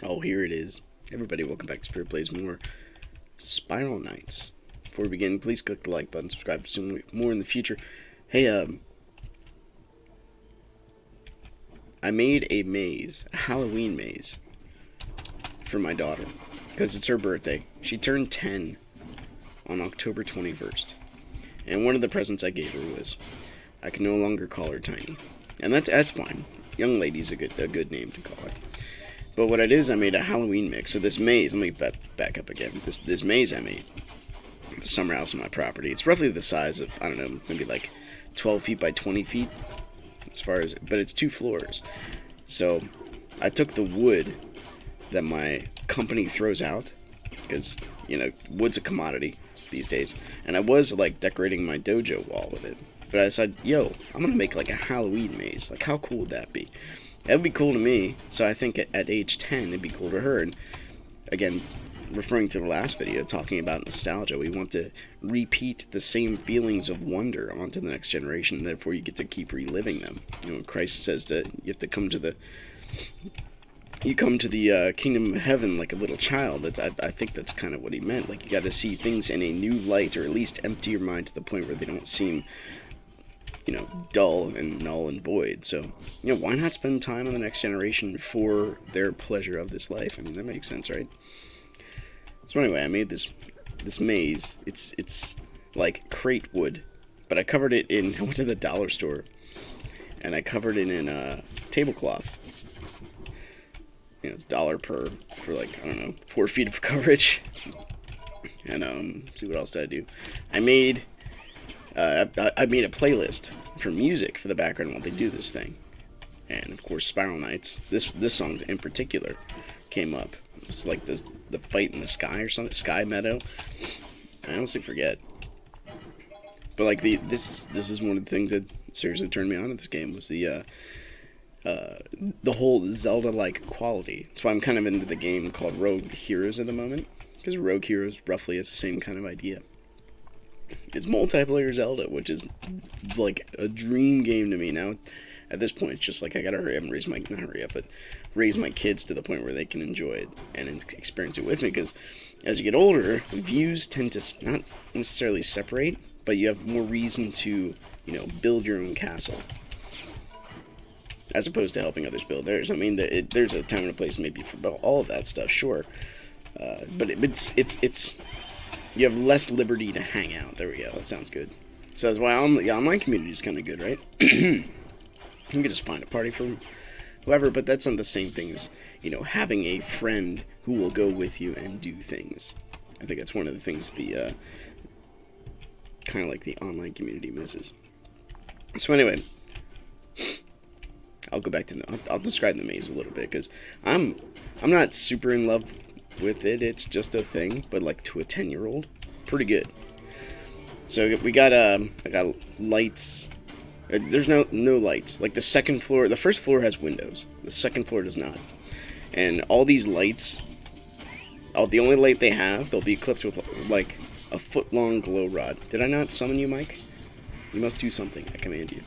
Oh, here it is. Everybody, welcome back to Spirit Plays More Spiral Nights. Before we begin, please click the like button, subscribe to see more in the future. Hey, I made a maze, a Halloween maze, for my daughter, because it's her birthday. She turned 10 on October 21st, and one of the presents I gave her was, I can no longer call her Tiny, and that's fine. Young lady's a good name to call her. But what it is, I made a Halloween mix. So this maze, let me back up again. This maze I made somewhere else on my property. It's roughly the size of, I don't know, maybe like 12 feet by 20 feet, but it's 2 floors. So I took the wood that my company throws out, because, you know, wood's a commodity these days, and I was like decorating my dojo wall with it. But I said, yo, I'm gonna make like a Halloween maze. Like, how cool would that be? That would be cool to me, so I think at age 10, it'd be cool to her. And again, referring to the last video, talking about nostalgia, we want to repeat the same feelings of wonder onto the next generation, and therefore you get to keep reliving them. You know, Christ says that you have to come to the kingdom of heaven like a little child. I think that's kind of what he meant. Like, you got to see things in a new light, or at least empty your mind to the point where they don't seem, you know, dull and null and void. So, you know, why not spend time on the next generation for their pleasure of this life? I mean, that makes sense, right? So anyway, I made this maze. It's like crate wood, but I covered it in, I went to the dollar store, and I covered it in tablecloth. You know, it's $1 for like, I don't know, 4 feet of coverage. And see, what else did I do? I made a playlist for music for the background while they do this thing. And of course, Spiral Nights, this song in particular came up. It's like the fight in the sky or something, Sky Meadow. I honestly forget. But like this is one of the things that seriously turned me on to this game, was the whole Zelda-like quality. That's why I'm kind of into the game called Rogue Heroes at the moment, because Rogue Heroes roughly has the same kind of idea. It's multiplayer Zelda, which is like a dream game to me now. At this point, it's just like I gotta hurry up and raise my kids to the point where they can enjoy it and experience it with me. Because as you get older, views tend to not necessarily separate, but you have more reason to, you know, build your own castle, as opposed to helping others build theirs. I mean, there's a time and a place maybe for all of that stuff, sure, but it's you have less liberty to hang out. There we go. That sounds good. So that's why the online community is kind of good, right? You can just find a party from whoever, but that's not the same thing as, you know, having a friend who will go with you and do things. I think that's one of the things the kind of like the online community misses. So anyway, I'll go back to I'll describe the maze a little bit, because I'm not super in love with it. It's just a thing, but like to a 10-year-old, pretty good. So we got I got lights. There's no lights. Like the second floor, the first floor has windows. The second floor does not. And all these lights, the only light they have, they'll be clipped with like a foot-long glow rod. Did I not summon you, Mike? You must do something. I command you.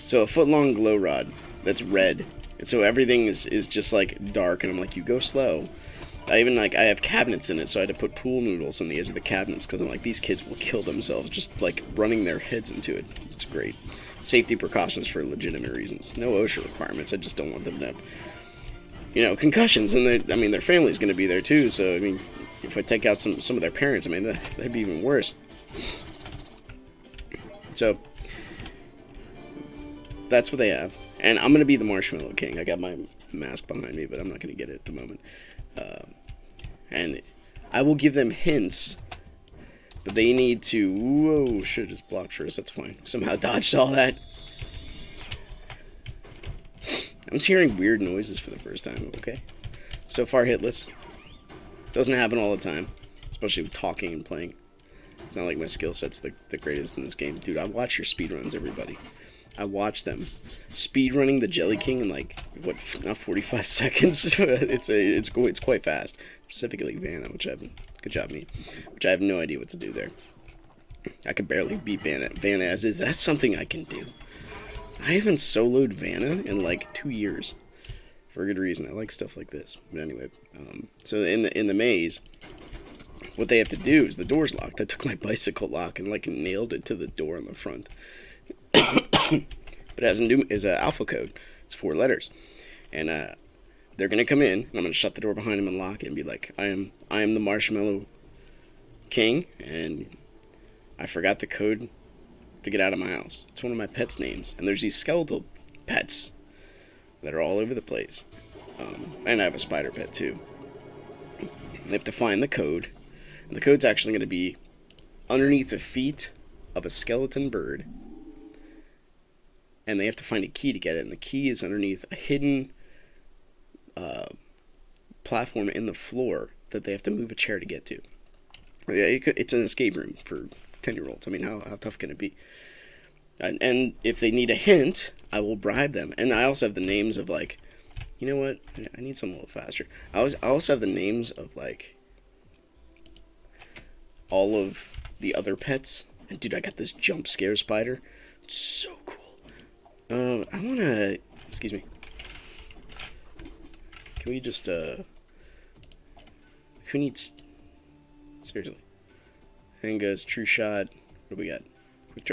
So a foot-long glow rod that's red. And so everything is just like dark, and I'm like, you go slow. I have cabinets in it, so I had to put pool noodles on the edge of the cabinets, because I'm like, these kids will kill themselves just like running their heads into it. It's great. Safety precautions for legitimate reasons. No OSHA requirements. I just don't want them to have, you know, concussions. And their family's going to be there too. So I mean, if I take out some of their parents, I mean, that'd be even worse. So that's what they have. And I'm going to be the Marshmallow King. I got my mask behind me, but I'm not going to get it at the moment. And I will give them hints, but they need to... Whoa, should have just blocked first. That's fine. Somehow dodged all that. I'm just hearing weird noises for the first time, okay? So far hitless. Doesn't happen all the time, especially with talking and playing. It's not like my skill set's the greatest in this game. Dude, I watch your speedruns, everybody. I watch them. Speedrunning the Jelly King in like, what, not 45 seconds? It's quite fast. Specifically Vanna, good job me, which I have no idea what to do there. I could barely beat Vanna as is. That's something I can do. I haven't soloed Vanna in like 2 years. For a good reason. I like stuff like this. But anyway, So in the maze, what they have to do is the door's locked. I took my bicycle lock and like nailed it to the door on the front. But it has an alpha code. It's 4 letters, and they're gonna come in, and I'm gonna shut the door behind them and lock it and be like, I am the Marshmallow King, and I forgot the code to get out of my house. It's one of my pets' names, and there's these skeletal pets that are all over the place, and I have a spider pet too. They have to find the code, and the code's actually going to be underneath the feet of a skeleton bird, and they have to find a key to get it, and the key is underneath a hidden platform in the floor that they have to move a chair to get to. Yeah, it's an escape room for 10-year-olds. I mean, how tough can it be? And if they need a hint, I will bribe them. And I also have the names of, like, you know what? I need something a little faster. I also have the names of, like, all of the other pets. And, dude, I got this jump scare spider. It's so cool. I want to... Excuse me. Can we just, Who needs... Seriously. Handguns, true shot. What do we got?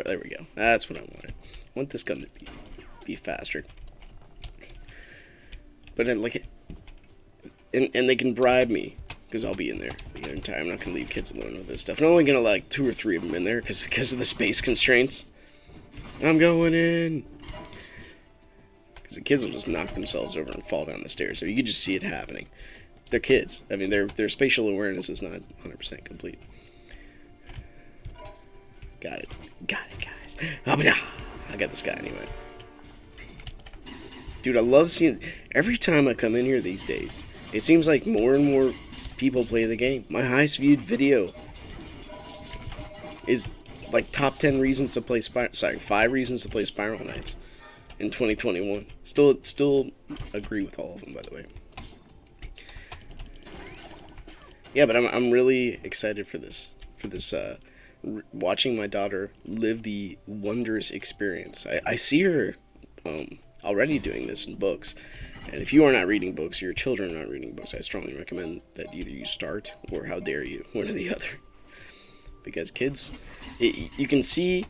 There we go. That's what I wanted. I want this gun to be faster. But and they can bribe me because I'll be in there the entire time. I'm not gonna leave kids alone with this stuff. I'm only gonna like 2 or 3 of them in there because of the space constraints. I'm going in. Because the kids will just knock themselves over and fall down the stairs. So you can just see it happening. They're kids. I mean, their spatial awareness is not 100% complete. Got it, guys. I got this guy anyway. Dude, I love seeing... Every time I come in here these days, it seems like more and more people play the game. My highest viewed video is like top 10 reasons to play 5 reasons to play Spiral Knights in 2021. Still agree with all of them, by the way. Yeah, but I'm really excited for this watching my daughter live the wondrous experience. I see her already doing this in books, and if you are not reading books, your children are not reading books, I strongly recommend that either you start or how dare you, one or the other. Because kids, you can see,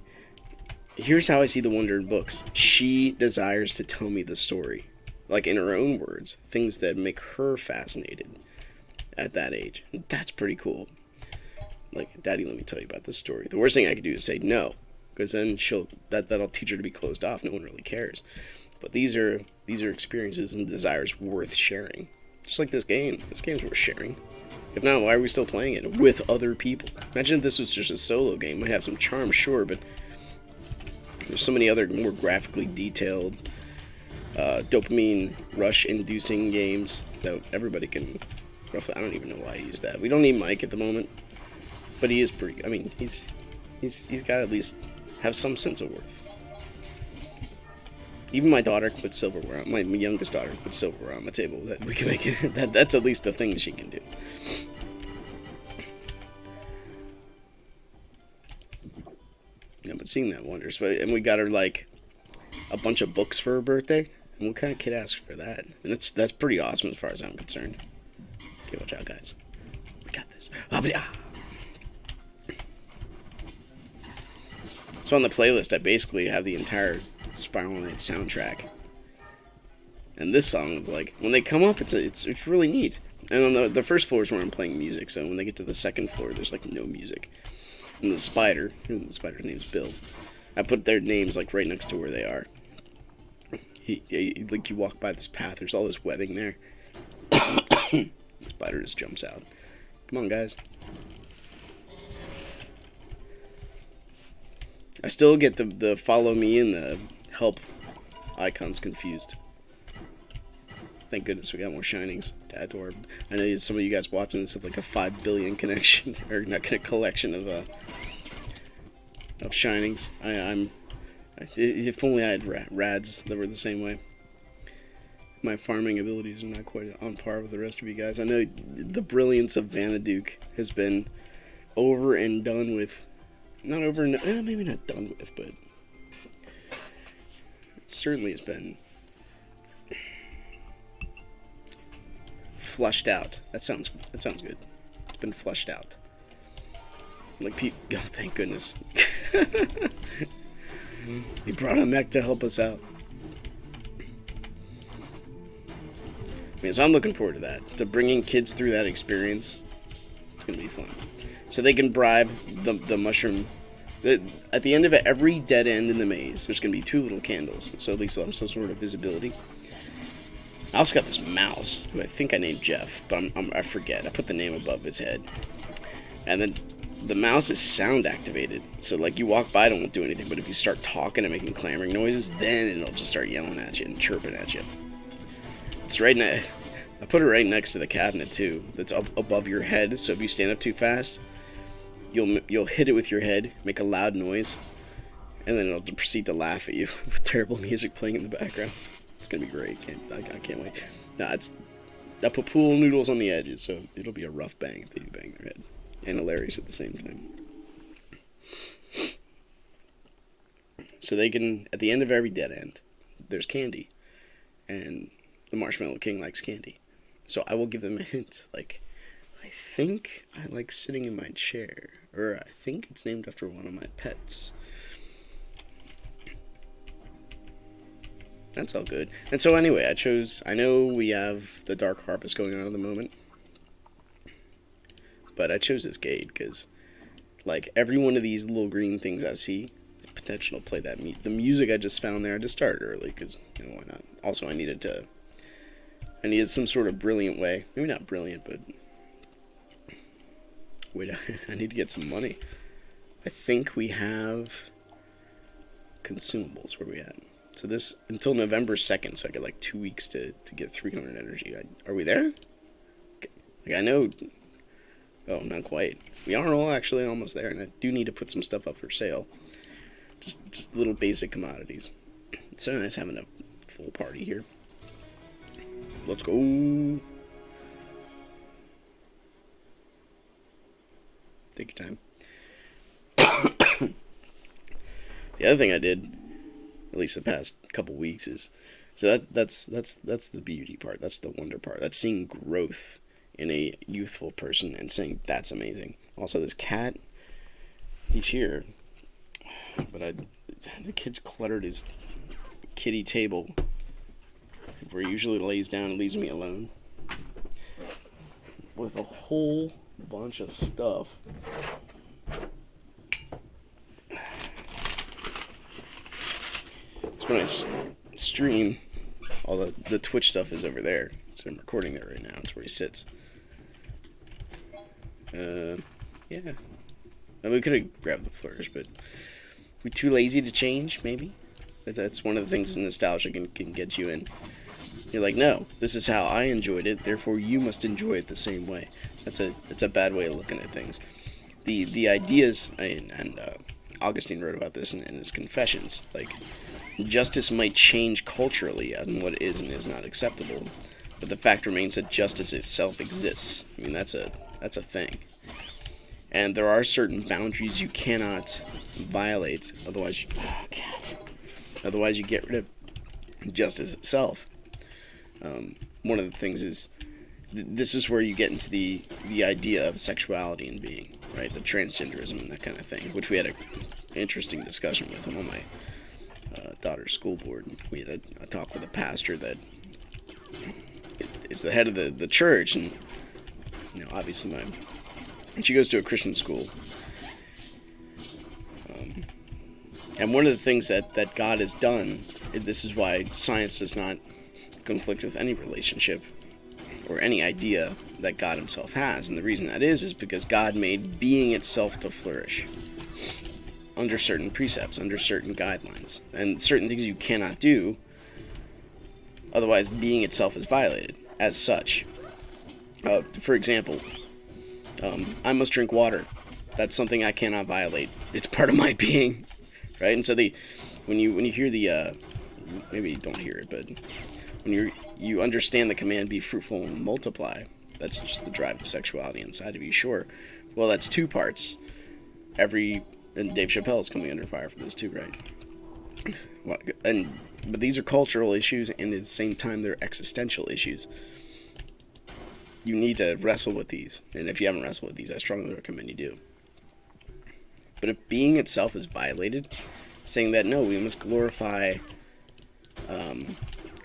here's how I see the wonder in books. She desires to tell me the story, like in her own words, things that make her fascinated at that age. That's pretty cool. Like, Daddy, let me tell you about this story. The worst thing I could do is say no, because then that'll teach her to be closed off. No one really cares. But these are experiences and desires worth sharing. Just like this game. This game's worth sharing. If not, why are we still playing it with other people? Imagine if this was just a solo game. It might have some charm, sure, but there's so many other more graphically detailed, dopamine rush-inducing games that everybody can roughly... I don't even know why I use that. We don't need Mike at the moment. But he is pretty... I mean, he's got to at least have some sense of worth. Even my daughter can put silverware on... My youngest daughter can put silverware on the table. That we can make it... That's at least the thing she can do. Yeah, but seeing that wonders. And we got her, like, a bunch of books for her birthday. And what kind of kid asks for that? And that's pretty awesome as far as I'm concerned. Okay, watch out, guys. We got this. So on the playlist, I basically have the entire Spiral Knight soundtrack. And this song is like, when they come up, it's really neat. And on the first floor is where I'm playing music, so when they get to the second floor, there's like no music. And the spider's name's Bill. I put their names like right next to where they are. Like you walk by this path, there's all this webbing there. The spider just jumps out. Come on, guys. I still get the follow me and the help icons confused. Thank goodness we got more shinings to add to our... I know some of you guys watching this have like a 5 billion connection, or not a collection of shinings. If only I had rads that were the same way. My farming abilities are not quite on par with the rest of you guys. I know the brilliance of Vanaduke has been over and done with. Not over and maybe not done with, but it certainly has been flushed out. That sounds good. It's been flushed out. Like, oh, thank goodness. He brought a mech to help us out. I mean, so I'm looking forward to that. To bringing kids through that experience. It's going to be fun. So they can bribe the mushroom. At the end of every dead end in the maze, there's going to be 2 little candles. So at least they'll have some sort of visibility. I also got this mouse, who I think I named Jeff, but I forget. I put the name above his head. And then the mouse is sound activated. So, like, you walk by, it won't do anything. But if you start talking and making clamoring noises, then it'll just start yelling at you and chirping at you. It's right I put it right next to the cabinet, too. That's up above your head. So if you stand up too fast, you'll hit it with your head, make a loud noise, and then it'll proceed to laugh at you with terrible music playing in the background. It's gonna be great. I can't wait. I put pool noodles on the edges, so it'll be a rough bang if they do bang their head, and hilarious at the same time. So they can, at the end of every dead end, there's candy, and the Marshmallow King likes candy. So I will give them a hint, like, I think I like sitting in my chair, or I think it's named after one of my pets. That's all good. And so anyway, I know we have the Dark Harvest going on at the moment, but I chose this gate because, like, every one of these little green things I see, the potential to play the music I just found there. I just started early because, you know, why not? Also, I needed some sort of brilliant way, maybe not brilliant, but wait, I need to get some money. I think we have consumables. Where are we at? So this, until November 2nd, so I get like 2 weeks to get 300 energy. Are we there? Like, I know, oh, not quite. We are all actually almost there, and I do need to put some stuff up for sale. Just little basic commodities. It's so nice having a full party here. Let's go. Take your time. The other thing I did, at least the past couple weeks, is so that's the beauty part. That's the wonder part. That's seeing growth in a youthful person and saying that's amazing. Also, this cat, he's here, but the kid's cluttered his kitty table where he usually lays down and leaves me alone with a whole bunch of stuff. So when I stream, all the Twitch stuff is over there. So I'm recording there right now. It's where he sits. Yeah. We could have grabbed the flourish, but we're too lazy to change, maybe? That's one of the things nostalgia can get you in. You're like, no, this is how I enjoyed it, therefore you must enjoy it the same way. That's a bad way of looking at things. The ideas, and Augustine wrote about this in his Confessions, like, justice might change culturally on what is and is not acceptable, but the fact remains that justice itself exists. I mean, that's a thing. And there are certain boundaries you cannot violate, otherwise you get rid of justice itself. One of the things is, this is where you get into the idea of sexuality and being, right? The transgenderism and that kind of thing, which we had an interesting discussion with him on my daughter's school board. We had a talk with a pastor that is the head of the church, and, you know, obviously she goes to a Christian school. And one of the things that God has done, this is why science does not conflict with any relationship or any idea that God himself has. And the reason that is because God made being itself to flourish under certain precepts, under certain guidelines, and certain things you cannot do, otherwise being itself is violated as such. For example, I must drink water. That's something I cannot violate. It's part of my being, right? And so when you hear the maybe you don't hear it, but when you understand the command, be fruitful and multiply, that's just the drive of sexuality inside of you, sure. Well, that's two parts. And Dave Chappelle is coming under fire for this too, right? But these are cultural issues, and at the same time, they're existential issues. you need to wrestle with these. And if you haven't wrestled with these, I strongly recommend you do. But if being itself is violated, saying that no, we must glorify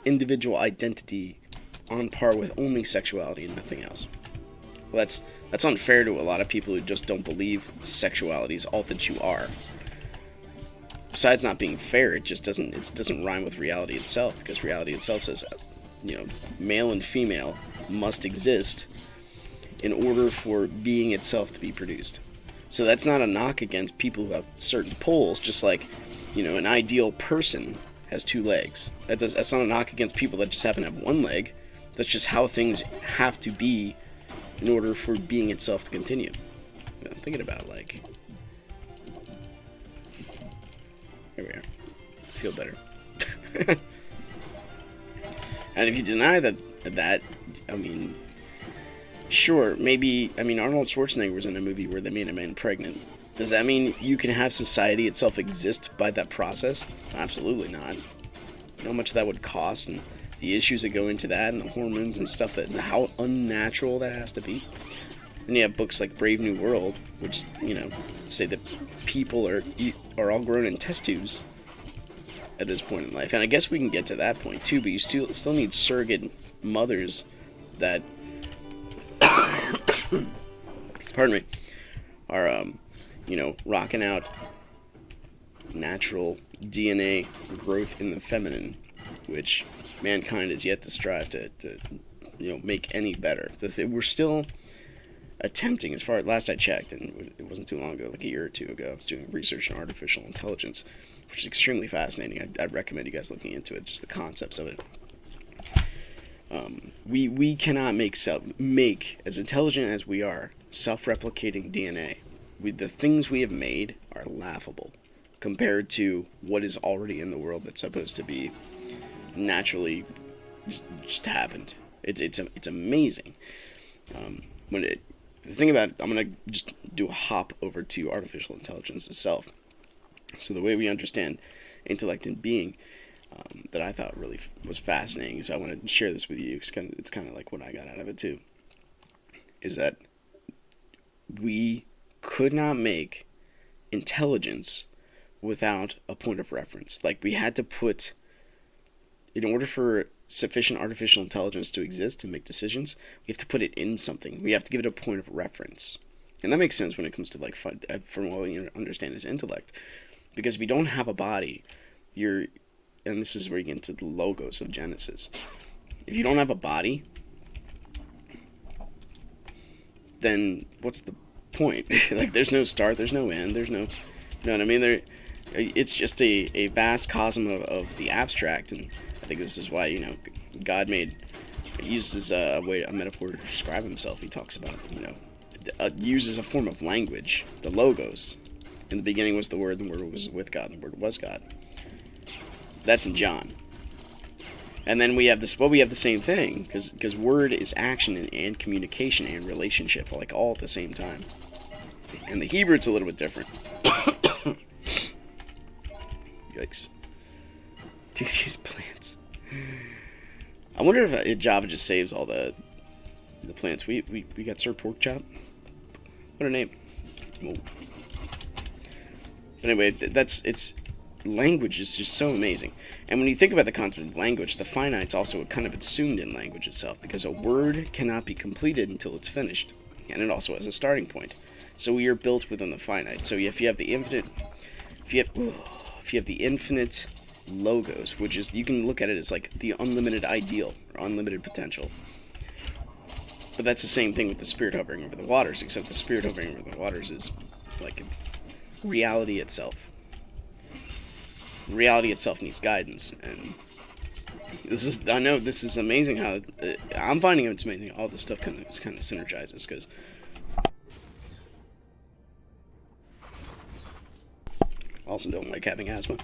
individual identity on par with only sexuality and nothing else. Well, that's unfair to a lot of people who just don't believe sexuality is all that you are. Besides not being fair, it doesn't rhyme with reality itself, because reality itself says, male and female must exist in order for being itself to be produced. So that's not a knock against people who have certain poles, just like, an ideal person has two legs. That's not a knock against people that just happen to have one leg. That's just how things have to be in order for being itself to continue. I'm thinking about, like... Here we are. I feel better. And if you deny that, sure, maybe... Arnold Schwarzenegger was in a movie where they made a man pregnant. Does that mean you can have society itself exist by that process? Absolutely not. You know how much that would cost, and the issues that go into that, and the hormones and stuff, how unnatural that has to be. Then you have books like Brave New World, which, say that people are all grown in test tubes at this point in life. And I guess we can get to that point too, but you still need surrogate mothers that pardon me, are rocking out natural DNA growth in the feminine, which mankind is yet to strive to make any better. We're still attempting, as far as last I checked, and it wasn't too long ago, like a year or two ago, I was doing research on artificial intelligence, which is extremely fascinating. I'd recommend you guys looking into it, just the concepts of it. We cannot make, as intelligent as we are, self-replicating DNA. The things we have made are laughable compared to what is already in the world that's supposed to be naturally just happened. It's amazing. The thing about it, I'm going to just do a hop over to artificial intelligence itself. So the way we understand intellect and being, that I thought really was fascinating, so I want to share this with you. It's kind of like what I got out of it too, is that we could not make intelligence without a point of reference. Like, we had to put, in order for sufficient artificial intelligence to exist and make decisions, we have to put it in something. We have to give it a point of reference. And that makes sense when it comes to, like, from what we understand as intellect. Because if you don't have a body, and this is where you get into the logos of Genesis. If you don't have a body, then what's the point? Like, there's no start, there's no end, there's no... You know what I mean? It's just a vast cosm of the abstract, and I think this is why, God uses a metaphor to describe himself. He talks about, uses a form of language, the logos. In the beginning was the Word was with God, and the Word was God. That's in John. And then we have the same thing, because word is action and communication and relationship, like all at the same time. And the Hebrew, it's a little bit different. Yikes. Dude, these plants. I wonder if Java just saves all the plants. We got Sir Pork Chop. What a name. Whoa. But anyway, language is just so amazing. And when you think about the concept of language, the finite's also kind of assumed in language itself, because a word cannot be completed until it's finished. And it also has a starting point. So we are built within the finite. So if you have the infinite logos, which is, you can look at it as like the unlimited ideal or unlimited potential. But that's the same thing with the spirit hovering over the waters, except the spirit hovering over the waters is like reality itself. Reality itself needs guidance, and I know this is amazing how I'm finding it's amazing all this stuff kind of synergizes, because I also don't like having asthma.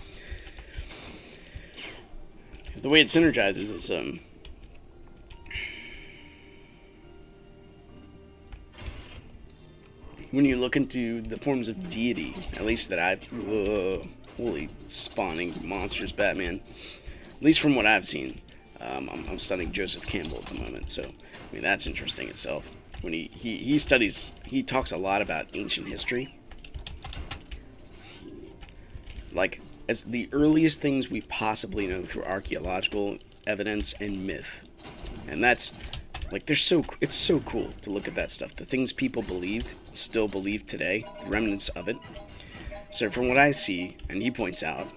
The way it synergizes is when you look into the forms of deity, at least that holy spawning monsters, Batman. At least from what I've seen. I'm studying Joseph Campbell at the moment, so I mean, that's interesting itself. When he studies, he talks a lot about ancient history. Like, as the earliest things we possibly know through archaeological evidence and myth. And that's, like, it's so cool to look at that stuff. The things people believed, still believe today, the remnants of it. So from what I see, and he points out,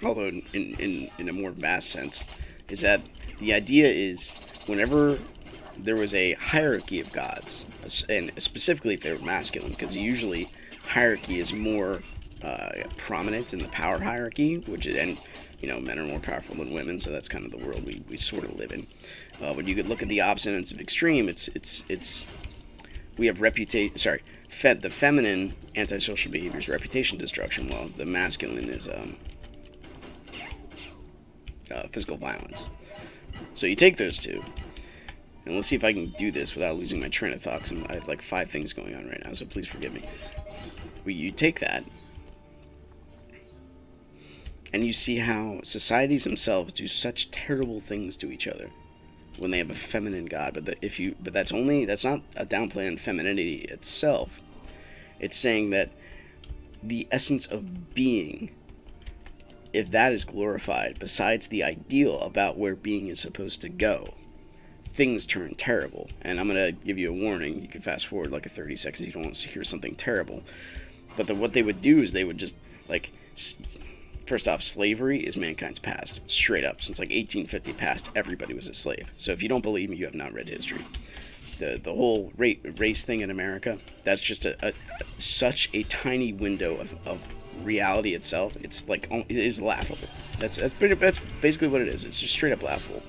although in a more vast sense, is that the idea is whenever there was a hierarchy of gods, and specifically if they were masculine, because usually hierarchy is more prominent in the power hierarchy, which is, and men are more powerful than women, so that's kind of the world we sort of live in. When you could look at the opposite ends of extreme, it's we have the feminine antisocial behavior is reputation destruction, while the masculine is physical violence. So you take those two, and let's see if I can do this without losing my train of thought. I have like 5 things going on right now, so please forgive me. You take that, and you see how societies themselves do such terrible things to each other when they have a feminine god. But that's not a downplay on femininity itself. It's saying that the essence of being, if that is glorified, besides the ideal about where being is supposed to go, things turn terrible. And I'm going to give you a warning. You can fast forward like 30 seconds if you don't want to hear something terrible. But what they would do is they would just, like, first off, slavery is mankind's past. Straight up. Since like 1850 past, everybody was a slave. So if you don't believe me, you have not read history. The whole race thing in America, that's just such a tiny window of reality itself. It's like, it is laughable. That's basically what it is. It's just straight up laughable.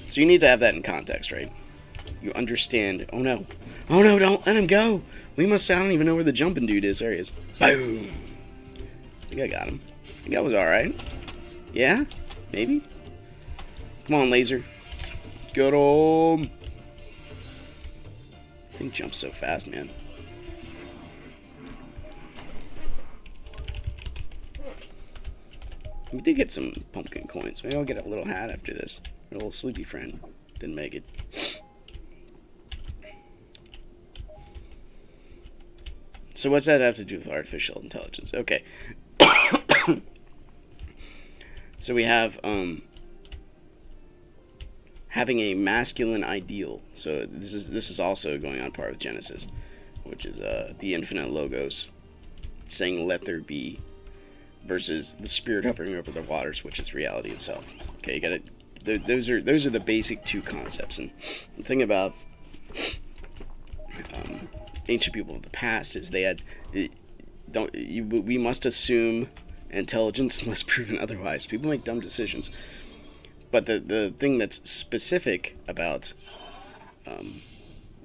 So you need to have that in context, right? You understand. Oh no, don't let him go. I don't even know where the jumping dude is. There he is. Boom. I think I got him. I think I was alright. Yeah? Maybe? Come on, laser. Get him. This thing jumps so fast, man. We did get some pumpkin coins. Maybe I'll get a little hat after this. My little sleepy friend didn't make it. So what's that have to do with artificial intelligence? Okay. So we have having a masculine ideal. So this is also going on par with Genesis, which is the infinite logos saying let there be, versus the spirit hovering over the waters, which is reality itself. Okay, you got it. Those are the basic 2 concepts. And the thing about ancient people of the past is they had we must assume intelligence unless proven otherwise. People make dumb decisions, but the thing that's specific about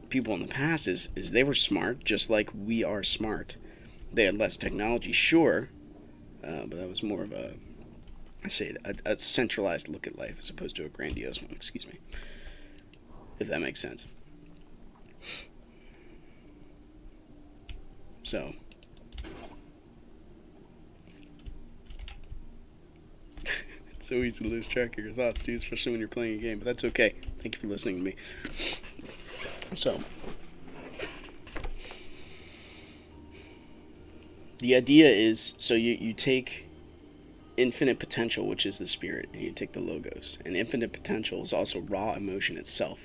people in the past is they were smart, just like we are smart. They had less technology, sure, but that was more of a centralized look at life as opposed to a grandiose one. Excuse me, if that makes sense. So, it's so easy to lose track of your thoughts, dude, especially when you're playing a game, but that's okay. Thank you for listening to me. So, the idea is, so you take infinite potential, which is the spirit, and you take the logos. And infinite potential is also raw emotion itself.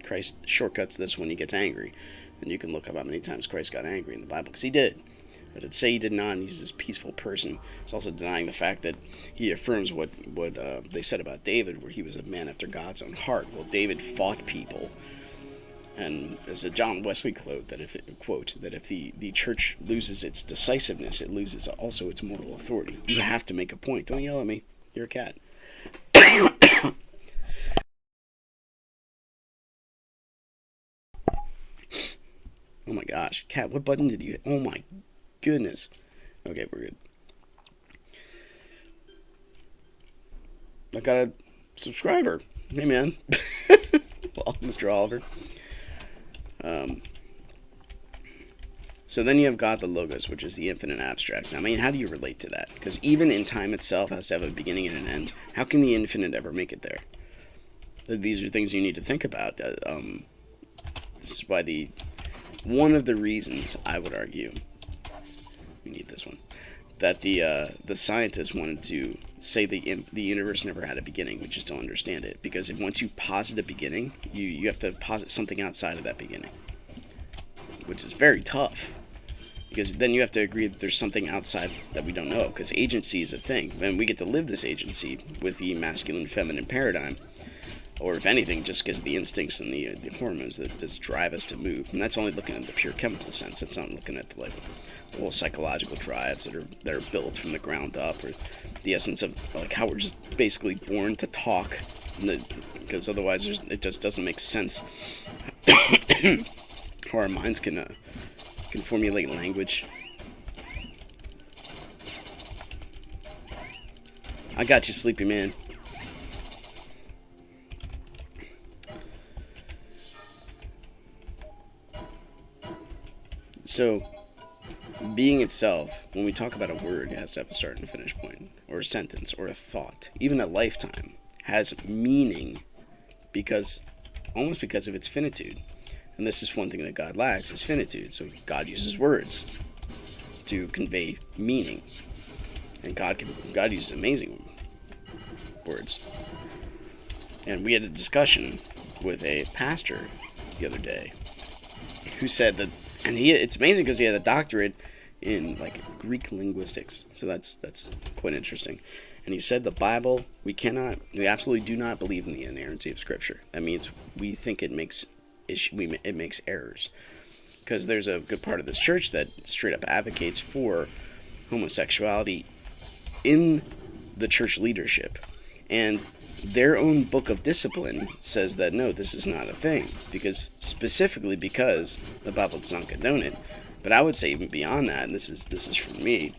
Christ shortcuts this when he gets angry. And you can look up how many times Christ got angry in the Bible, because he did. But to say he did not, and he's this peaceful person, it's also denying the fact that he affirms what they said about David, where he was a man after God's own heart. Well, David fought people, and there's a John Wesley quote that if the church loses its decisiveness, it loses also its moral authority. You have to make a point. Don't yell at me. You're a cat. Oh my gosh. Cat, what button did you hit? Oh my goodness. Okay, we're good. I got a subscriber. Hey, man. Well, Mr. Oliver. So then you have God the Logos, which is the infinite abstract. I mean, how do you relate to that? Because even in time itself has to have a beginning and an end. How can the infinite ever make it there? These are things you need to think about. This is why one of the reasons I would argue, we need this one, that the scientists wanted to say the universe never had a beginning. We just don't understand it, because once you posit a beginning, you have to posit something outside of that beginning, which is very tough, because then you have to agree that there's something outside that we don't know, because agency is a thing, and we get to live this agency with the masculine-feminine paradigm, or if anything, just because the instincts and the hormones that just drive us to move. And that's only looking at the pure chemical sense. It's not looking at the whole psychological drives that are built from the ground up, or the essence of how we're just basically born to talk, because otherwise it just doesn't make sense how our minds can formulate language. I got you, sleepy man. So, being itself, when we talk about a word, it has to have a start and a finish point, or a sentence, or a thought. Even a lifetime has meaning almost because of its finitude. And this is one thing that God lacks, is finitude. So God uses words to convey meaning. And God uses amazing words. And we had a discussion with a pastor the other day who said that, and it's amazing because he had a doctorate in Greek linguistics. So that's quite interesting. And he said the Bible, we absolutely do not believe in the inerrancy of Scripture. That means we think it makes errors, because there's a good part of this church that straight up advocates for homosexuality in the church leadership, and their own book of discipline says that no, this is not a thing, specifically because the Bible does not condone it. But I would say even beyond that, and this is from me,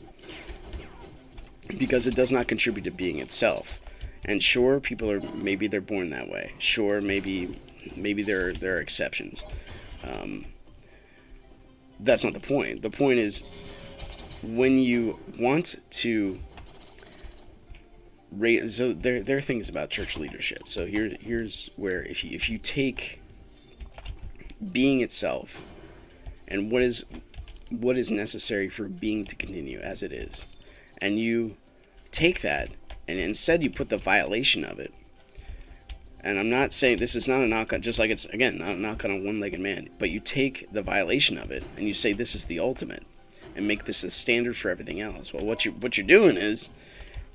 because it does not contribute to being itself. And sure, maybe they're born that way. Sure, maybe there are exceptions. That's not the point. The point is, when you want to raise, so there are things about church leadership. So here's where if you take being itself and what is necessary for being to continue as it is, and you take that and instead you put the violation of it. And I'm not saying this is not a knock on, just like it's, again, not a knock on a one-legged man, but you take the violation of it and you say this is the ultimate and make this the standard for everything else. Well, what you're doing is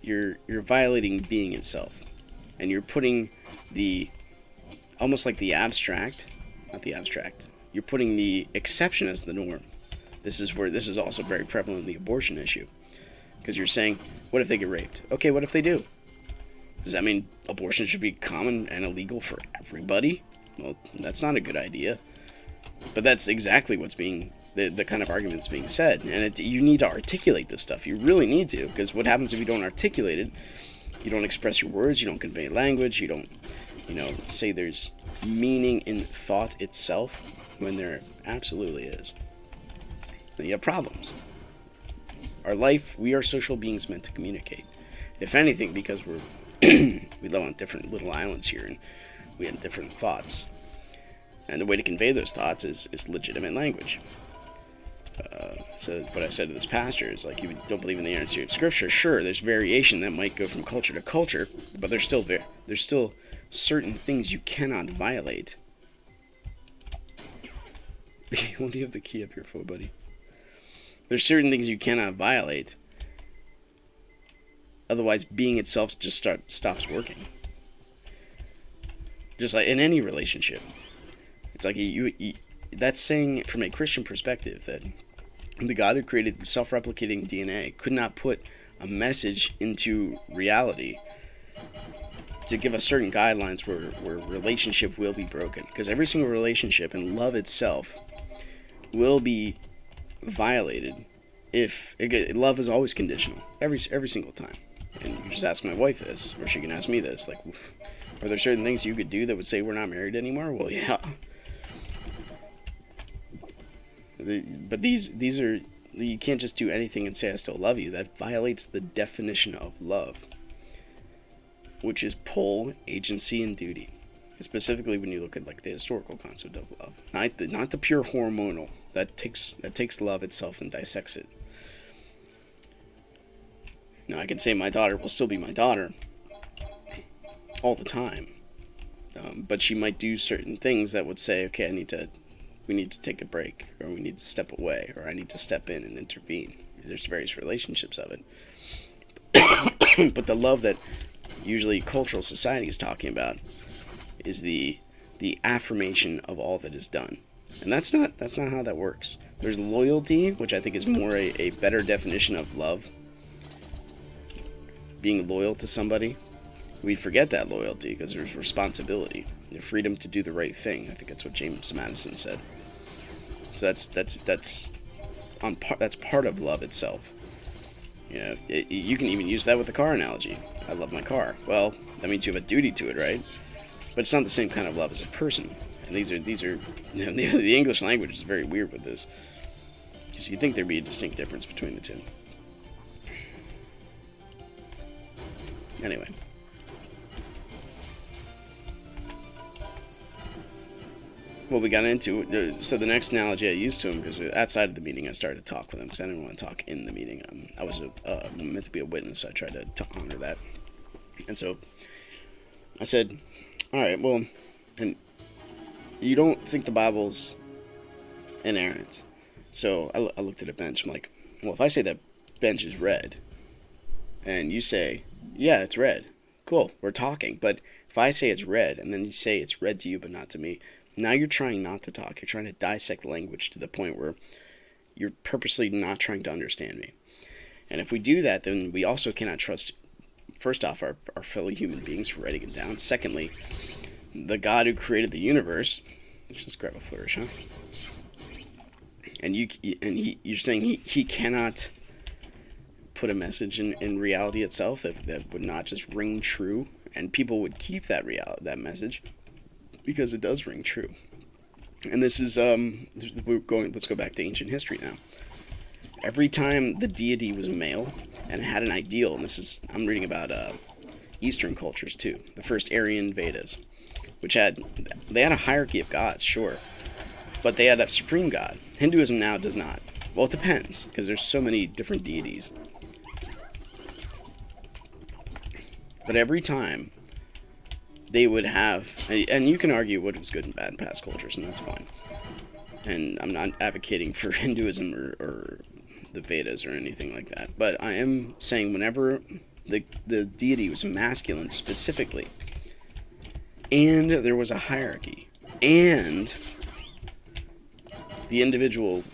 you're violating being itself, and you're putting almost like the abstract, not the abstract, you're putting the exception as the norm. This is also very prevalent in the abortion issue, because you're saying, what if they get raped? Okay, what if they do? Does that mean abortion should be common and illegal for everybody? Well, that's not a good idea. But that's exactly what's being, the kind of argument that's being said. And you need to articulate this stuff. You really need to, because what happens if you don't articulate it? You don't express your words, you don't convey language, you don't, say there's meaning in thought itself, when there absolutely is. Then you have problems. Our life, we are social beings meant to communicate. If anything, because we live on different little islands here, and we have different thoughts. And the way to convey those thoughts is legitimate language. So what I said to this pastor is, you don't believe in the inerrancy of Scripture. Sure, there's variation that might go from culture to culture, but there's still certain things you cannot violate. What do you have the key up here for, buddy? There's certain things you cannot violate. Otherwise, being itself just stops working. Just like in any relationship. It's like that's saying from a Christian perspective that the God who created self-replicating DNA could not put a message into reality to give us certain guidelines where relationship will be broken. Because every single relationship and love itself will be violated if love is always conditional every single time. And you just ask my wife this, or she can ask me this, are there certain things you could do that would say we're not married anymore? Well, yeah. But these are, you can't just do anything and say I still love you. That violates the definition of love, which is pull, agency, and duty. Specifically, when you look at like the historical concept of love, not the pure hormonal that takes love itself and dissects it. Now, I could say my daughter will still be my daughter all the time, but she might do certain things that would say, okay, we need to take a break, or we need to step away, or I need to step in and intervene. There's various relationships of it. But the love that usually cultural society is talking about is the affirmation of all that is done. And that's not how that works. There's loyalty, which I think is more a better definition of love. Being loyal to somebody. We forget that loyalty because there's responsibility. The freedom to do the right thing. I think that's what James Madison said. So that's part of love itself. You know, you can even use that with the car analogy. I love my car. Well, that means you have a duty to it, right? But it's not the same kind of love as a person. And these are you know, the English language is very weird with this. Because you'd think there'd be a distinct difference between the two. Anyway. Well, we got into, so the next analogy I used to him, because outside of the meeting I started to talk with him, because I didn't want to talk in the meeting. I was meant to be a witness, so I tried to honor that. And so I said, all right, well, and you don't think the Bible's inerrant. So I looked at a bench. I'm like, well, if I say that bench is red, and you say, yeah, it's red, cool, we're talking. But if I say it's red, and then you say it's red to you but not to me, now you're trying not to talk. You're trying to dissect language to the point where you're purposely not trying to understand me. And if we do that, then we also cannot trust, first off, our fellow human beings for writing it down. Secondly, the God who created the universe. Let's just grab a flourish, huh? And you're saying he cannot put a message in reality itself that would not just ring true, and people would keep that message because it does ring true. And this is let's go back to ancient history now. Every time the deity was male and had an ideal, and I'm reading about Eastern cultures too, the first Aryan Vedas, which they had a hierarchy of gods, sure, but they had a supreme god. Hinduism now does not. Well, it depends, because there's so many different deities. But every time they would have, and you can argue what was good and bad in past cultures, and that's fine. And I'm not advocating for Hinduism or the Vedas or anything like that. But I am saying whenever the deity was masculine specifically, and there was a hierarchy, and the individual,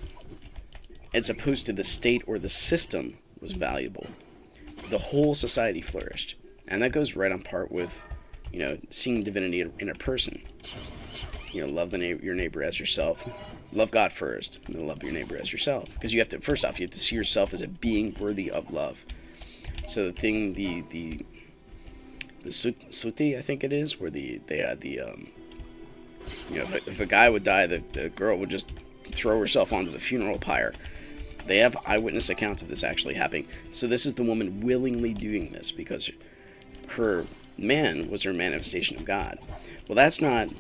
as opposed to the state or the system, was valuable, the whole society flourished. And that goes right on part with, you know, seeing divinity in a person. You know, love your neighbor as yourself. Love God first, and then love your neighbor as yourself. Because you have to, first off, you have to see yourself as a being worthy of love. So the thing, the suti, I think it is, where they had the, you know, if a guy would die, the girl would just throw herself onto the funeral pyre. They have eyewitness accounts of this actually happening. So this is the woman willingly doing this because her man was her manifestation of God. Well, that's not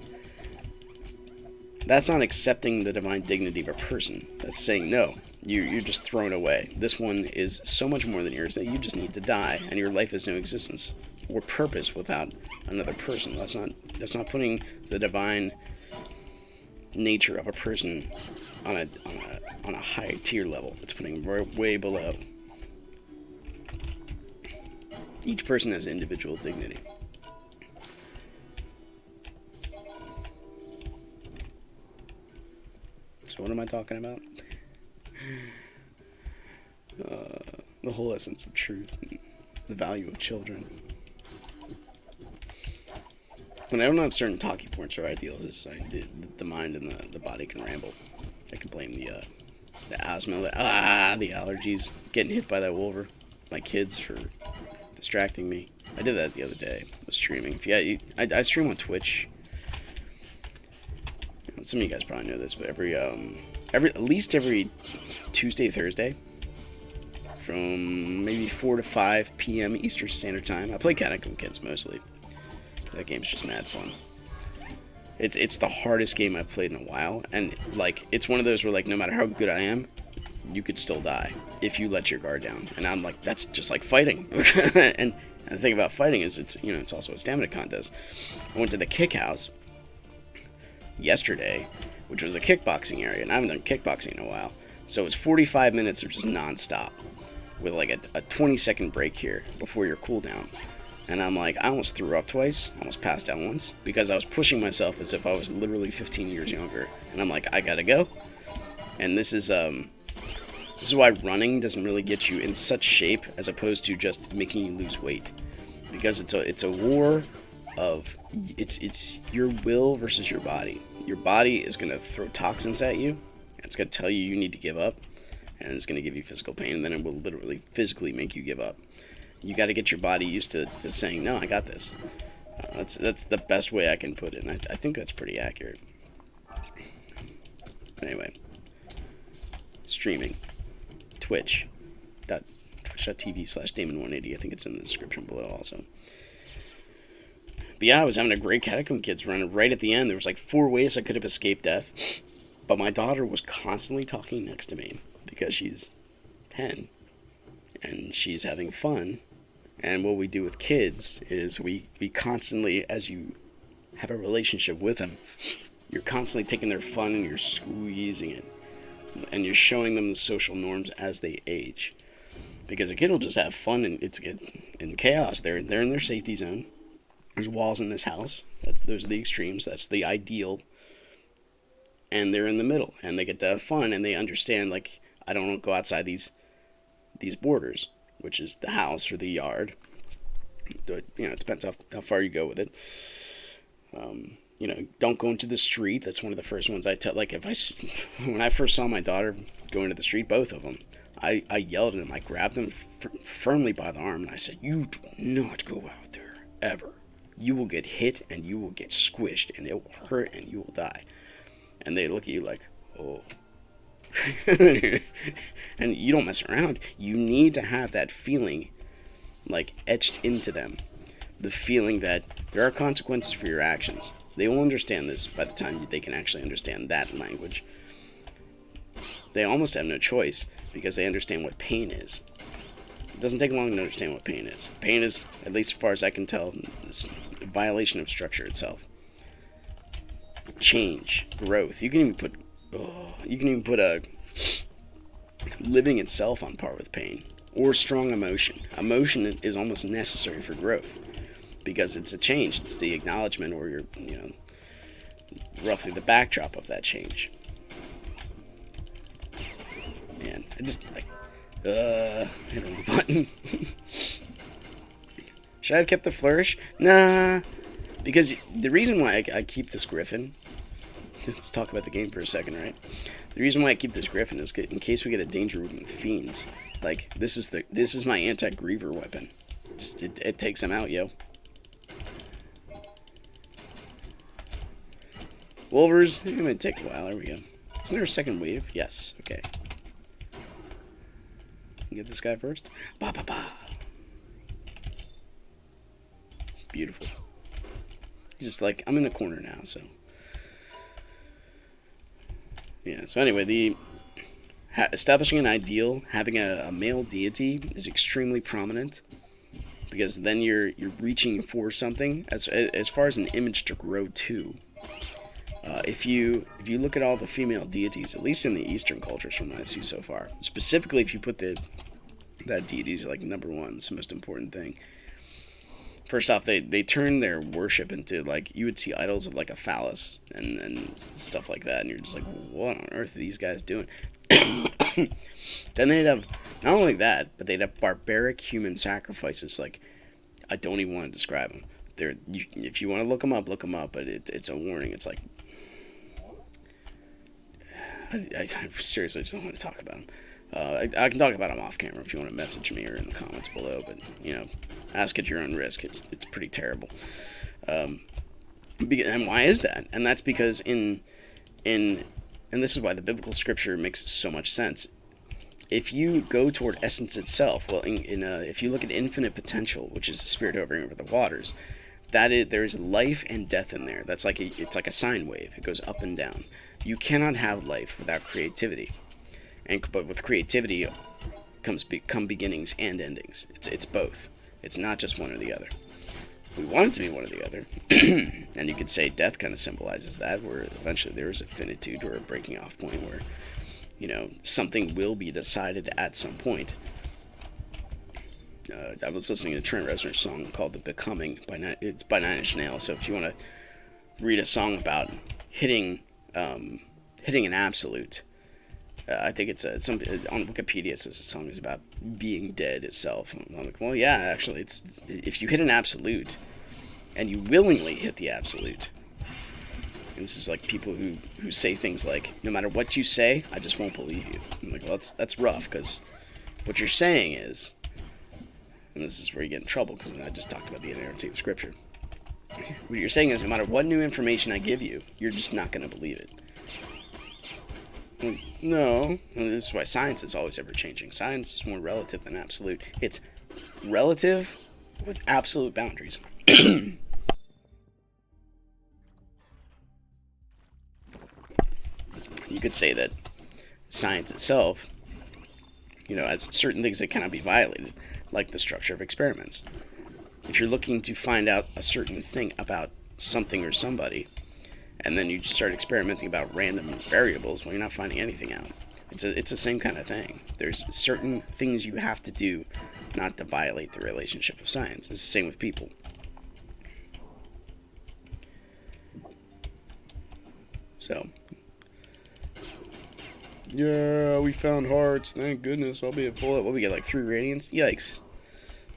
accepting the divine dignity of a person. That's saying, no, you're just thrown away. This one is so much more than yours that you just need to die, and your life has no existence or purpose without another person. That's not putting the divine nature of a person on a high tier level. It's putting way below. Each person has individual dignity. So what am I talking about? The whole essence of truth and the value of children. When I don't have certain talking points or ideals, it's the mind and the body can ramble. I can blame the asthma, the allergies, getting hit by that wolver, my kids for distracting me. I did that the other day. I was streaming. I stream on Twitch. Some of you guys probably know this, but every at least every Tuesday, Thursday, from maybe 4 to 5 p.m. Eastern Standard Time. I play Catacomb Kids mostly. That game's just mad fun. It's the hardest game I've played in a while, and like it's one of those where like no matter how good I am, you could still die if you let your guard down. And I'm like, that's just like fighting. And the thing about fighting is it's also a stamina contest. I went to the Kick House yesterday, which was a kickboxing area, and I haven't done kickboxing in a while. So it was 45 minutes of just nonstop, with like a 20-second break here before your cooldown. And I'm like, I almost threw up twice, almost passed out once, because I was pushing myself as if I was literally 15 years younger. And I'm like, I gotta go. And this is why running doesn't really get you in such shape as opposed to just making you lose weight, because it's a war of it's your will versus your body. Your body is gonna throw toxins at you. It's gonna tell you need to give up, and it's gonna give you physical pain, and then it will literally physically make you give up. You got to get your body used to saying, no, I got this. That's the best way I can put it, and I think that's pretty accurate. Anyway, streaming. Twitch.tv/Damon180. I think it's in the description below also. But yeah, I was having a great Catacomb Kids run. Right at the end, there was like 4 ways I could have escaped death. But my daughter was constantly talking next to me because she's 10. And she's having fun. And what we do with kids is we constantly, as you have a relationship with them, you're constantly taking their fun and you're squeezing it. And you're showing them the social norms as they age. Because a kid will just have fun and it's in chaos. They're in their safety zone. There's walls in this house. Those are the extremes. That's the ideal. And they're in the middle. And they get to have fun and they understand, like, I don't go outside these borders, which is the house or the yard. It depends how far you go with it. Don't go into the street. That's one of the first ones I tell. Like, when I first saw my daughter go into the street, both of them, I yelled at them. I grabbed them firmly by the arm, and I said, "You do not go out there, ever. You will get hit, and you will get squished, and it will hurt, and you will die." And they look at you like, oh. And you don't mess around. You need to have that feeling like etched into them, the feeling that there are consequences for your actions. They will understand this by the time they can actually understand that language. They almost have no choice because they understand what pain is. It doesn't take long to understand what pain is. Pain is, at least as far as I can tell, a violation of structure itself. Change, growth. You can even put a living itself on par with pain, or strong emotion. Emotion is almost necessary for growth because it's a change. It's the acknowledgement, or roughly the backdrop of that change. Man, I just hit on the button. Should I have kept the flourish? Nah, because the reason why I keep this griffin. Let's talk about the game for a second, right? The reason why I keep this griffin is in case we get a danger room with fiends. Like, this is my anti-griever weapon. Just it takes them out, yo. Wolvers, it might take a while. There we go. Isn't there a second wave? Yes. Okay. Get this guy first. Ba ba ba. Beautiful. Just like I'm in a corner now, so. Yeah, so anyway, establishing an ideal, having a male deity is extremely prominent, because then you're reaching for something as far as an image to grow to. If you look at all the female deities, at least in the Eastern cultures from what I see so far, specifically if you put that deity is like number one, it's the most important thing. First off, they turn their worship into, like, you would see idols of, like, a phallus and stuff like that, and you're just like, what on earth are these guys doing? Then they'd have, not only that, but they'd have barbaric human sacrifices. Like, I don't even want to describe them. If you want to look them up, but it's a warning. It's like, I seriously just don't want to talk about them. I can talk about them off camera if you want to message me or in the comments below, but, ask at your own risk. It's pretty terrible. And why is that? And that's because in And this is why the biblical scripture makes so much sense. If you go toward essence itself, well, if you look at infinite potential, which is the Spirit hovering over the waters, there's life and death in there. It's like a sine wave. It goes up and down. You cannot have life without creativity, but with creativity come beginnings and endings. It's both. It's not just one or the other. We want it to be one or the other, and you could say death kind of symbolizes that, where eventually there is a finitude or a breaking off point where, something will be decided at some point. I was listening to Trent Reznor's song called "The Becoming" it's by 9 Inch Nails. So if you want to read a song about hitting an absolute, I think it's on Wikipedia it says the song is about being dead itself. I'm like, well, yeah, actually, it's if you hit an absolute, and you willingly hit the absolute. And this is like people who say things like, no matter what you say, I just won't believe you. I'm like, well, that's rough, because what you're saying is, and this is where you get in trouble, because I just talked about the inerrancy of Scripture. What you're saying is, no matter what new information I give you, you're just not going to believe it. Well, no. And this is why science is always ever changing. Science is more relative than absolute. It's relative with absolute boundaries. You could say that science itself, has certain things that cannot be violated, like the structure of experiments. If you're looking to find out a certain thing about something or somebody, and then you start experimenting about random variables, well, you're not finding anything out. It's the same kind of thing. There's certain things you have to do not to violate the relationship of science. It's the same with people. So, yeah, we found hearts. Thank goodness. I'll be at full. What we get, like 3 radians? Yikes.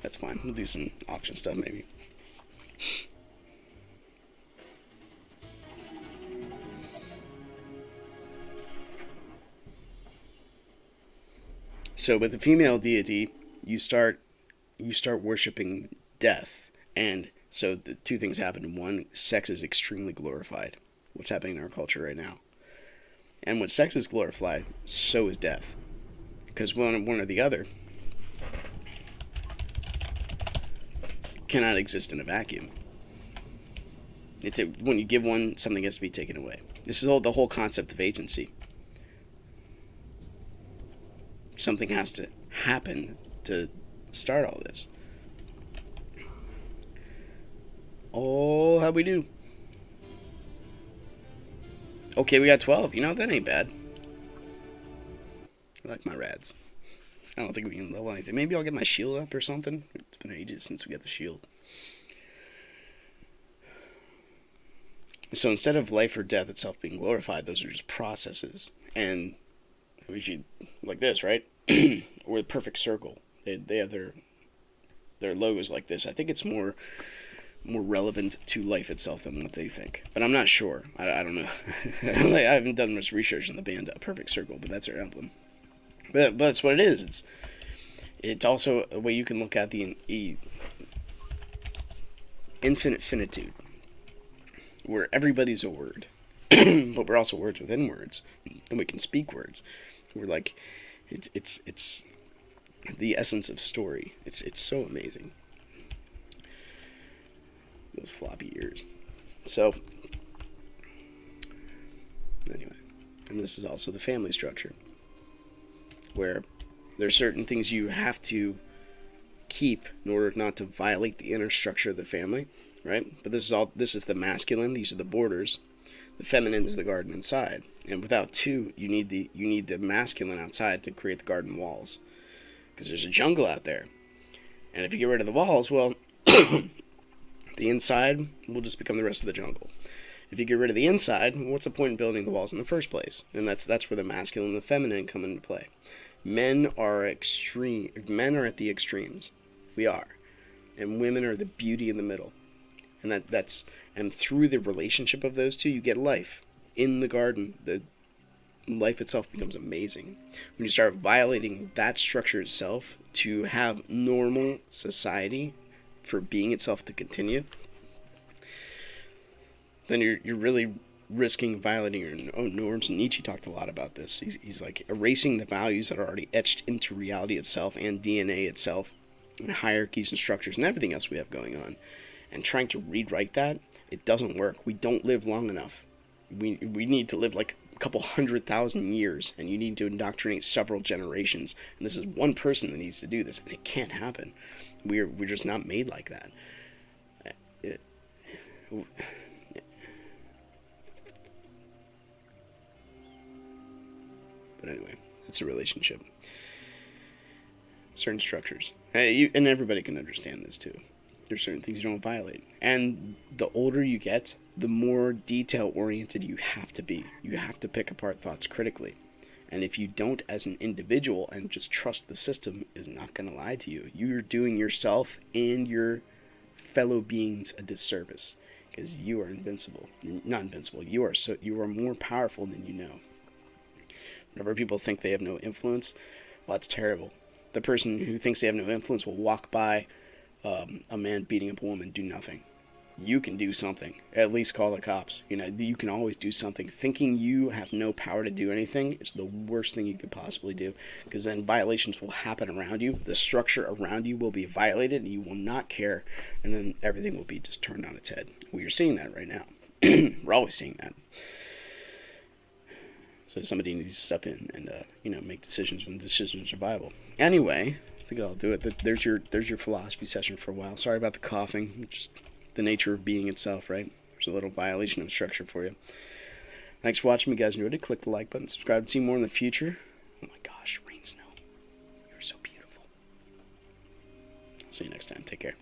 That's fine. We'll do some auction stuff maybe. So with the female deity, you start worshiping death, and so the two things happen. One, sex is extremely glorified. What's happening in our culture right now? And when sex is glorified, so is death, because one or the other cannot exist in a vacuum. When you give one, something has to be taken away. This is the whole concept of agency. Something has to happen to start all this. Oh, how'd we do? Okay, we got 12. That ain't bad. I like my rads. I don't think we can level anything. Maybe I'll get my shield up or something. It's been ages since we got the shield. So instead of life or death itself being glorified, those are just processes. And we should, like this, right? Or the perfect circle. They have their logos like this. I think it's more relevant to life itself than what they think. But I'm not sure. I don't know. I haven't done much research on the band Perfect Circle, but that's their emblem. But that's what it is. It's also a way you can look at the infinite finitude, where everybody's a word, but we're also words within words, and we can speak words. We're like, it's the essence of story. It's so amazing. Those floppy ears. So, anyway, and this is also the family structure, where there's certain things you have to keep in order not to violate the inner structure of the family, right? But this is the masculine. These are the borders. The feminine is the garden inside. And without two, you need the masculine outside to create the garden walls, because there's a jungle out there. And if you get rid of the walls, well, the inside will just become the rest of the jungle. If you get rid of the inside, what's the point in building the walls in the first place? And that's where the masculine and the feminine come into play. Men are at the extremes. We are. And women are the beauty in the middle. And and through the relationship of those two, you get life. In the garden, the life itself becomes amazing. When you start violating that structure itself to have normal society for being itself to continue, then you're really risking violating your own norms. Nietzsche talked a lot about this. He's like erasing the values that are already etched into reality itself and DNA itself, and hierarchies and structures and everything else we have going on, and trying to rewrite that. It doesn't work. We don't live long enough. We need to live like a couple 100,000 years, and you need to indoctrinate several generations. And this is one person that needs to do this, and it can't happen. We're just not made like that. But anyway, it's a relationship. Certain structures. And everybody can understand this too. There's certain things you don't violate. And the older you get, the more detail-oriented you have to be. You have to pick apart thoughts critically. And if you don't as an individual and just trust the system is not going to lie to you, you're doing yourself and your fellow beings a disservice. Because you are invincible. Not invincible. You are more powerful than you know. Whenever people think they have no influence, well, that's terrible. The person who thinks they have no influence will walk by a man beating up a woman, do nothing. You can do something. At least call the cops. You can always do something. Thinking you have no power to do anything is the worst thing you could possibly do, because then violations will happen around you. The structure around you will be violated, and you will not care, and then everything will be just turned on its head. We are seeing that right now. We're always seeing that. So somebody needs to step in and make decisions when decisions are viable. Anyway, I think I'll do it. There's your philosophy session for a while. Sorry about the coughing. Just the nature of being itself, right? There's a little violation of structure for you. Thanks for watching. If you guys enjoyed it, click the like button, subscribe to see more in the future. Oh my gosh, rain, snow. You're so beautiful. See you next time. Take care.